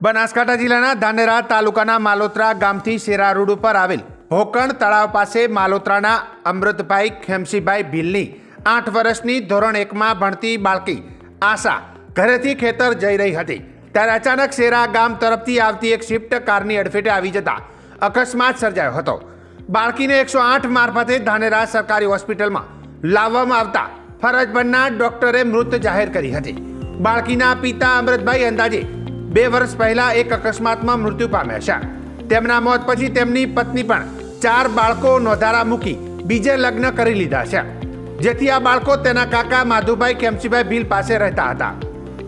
બનાસકાંઠા જિલ્લાના ધાનેરા તાલુકાના માલોત્રા ગામથી શેરા રોડ ઉપર આવેલ ભોકણ તળાવ પાસે માલોત્રાના અમૃતભાઈ ખેમસીભાઈ ભીલની 8 વર્ષની ધોરણ 1માં ભણતી બાળકી આશા ઘરેથી ખેતર જઈ રહી હતી ત્યારે અચાનક શેરા ગામ તરફથી આવતી એક સ્વિફ્ટ કારની અડફેટે આવી જતા અકસ્માત સર્જાયો હતો। બાળકીને 108 મારફતે ધાનેરા સરકારી હોસ્પિટલમાં લાવવામાં આવતા ફરજ પરના ડોક્ટરે મૃત જાહેર કરી હતી। બાળકીના પિતા અમૃતભાઈ અંદાજે 2 વર્ષ પહેલા એક અકસ્માતમાં મૃત્યુ પામ્યા છે। તેમના મોત પછી તેમની પત્ની પણ 4 બાળકો નોંધારા મૂકી બીજે લગ્ન કરી લીધા છે, જેથી આ બાળકો તેના કાકા માધુભાઈ ખેમસીભાઈ ભીલ પાસે રહેતા હતા।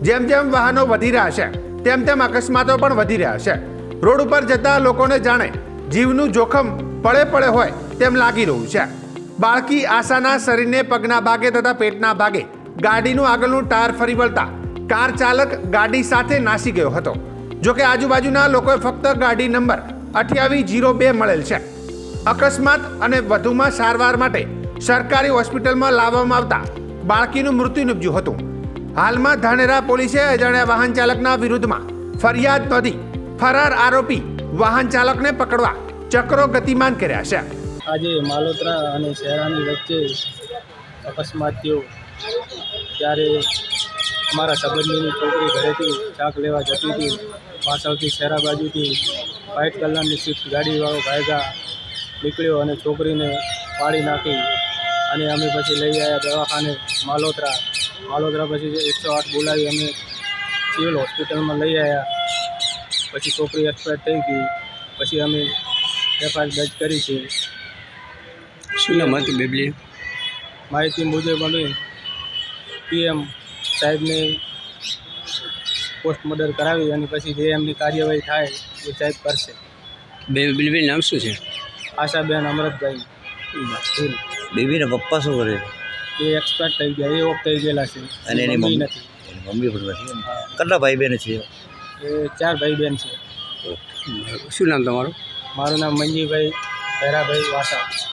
જેમ જેમ વાહનો વધી રહ્યા છે તેમ તેમ અકસ્માતો પણ વધી રહ્યા છે। રોડ ઉપર જતા લોકોને જાણે જીવનું જોખમ પડે પડે હોય તેમ લાગી રહ્યું છે। બાળકી આશાના શરીરને પગના ભાગે તથા પેટના ભાગે ગાડીનું આગળનું ટાયર ફરી વળતા કાર ચાલક ગાડી સાથે નાસી ગયો હતો। જોકે આજુબાજુના લોકોએ ફક્ત ગાડી નંબર 2802 મળેલ છે। અકસ્માત અને વધુમાં સારવાર માટે સરકારી હોસ્પિટલમાં લાવવામાં આવતા બાળકીનું મૃત્યુ નિપજ્યું હતું। હાલમાં ધાનેરા પોલીસે અજાણ્યા વાહન ચાલકના વિરુદ્ધમાં ફરિયાદ નોંધી ફરાર આરોપી વાહન ચાલકને પકડવા ચક્રો ગતિમાન કર્યા છે। આજે માલોત્રા અને શહેરાની વચ્ચે અકસ્માત થયો ત્યારે અમારા સંબંધીની છોકરી ઘરેથી શાક લેવા જતી હતી। પાછળથી શહેરા બાજુથી વ્હાઇટ કલરની સ્વિફ્ટ ગાડીવાળો ભાઈગા નીકળ્યો અને છોકરીને પાડી નાખી અને અમે પછી લઈ આવ્યા દવાખાને માલોત્રા પછી 108 બોલાવી અમે સિવિલ હોસ્પિટલમાં લઈ આવ્યા। પછી છોકરી એક્સપાયર થઈ ગઈ। પછી અમે એફઆઈઆર દર્જ કરી છે। શું નામ હતું બેબલી? માહિતી મુજબ અમે પીએમ સાહેબને પોસ્ટ મર્ડર કરાવી અને પછી જે એમની કાર્યવાહી થાય એ સાહેબ કરશે। બેબીનું નામ શું છે? આશાબેન અમૃતભાઈ ભીલ। બેબીના પપ્પા શું કરે? એ એક્સપાયર થઈ ગયા, એ ઓફ થઈ ગયેલા છે અને એની મમ્મી મમ્મી નથી। મમ્મી પણ નથી? કેટલા ભાઈ બહેન છે? એ 4 ભાઈ બહેન છે। શું નામ તમારું? મારું નામ મંજીભાઈ ભૈરાભાઈ વાસા।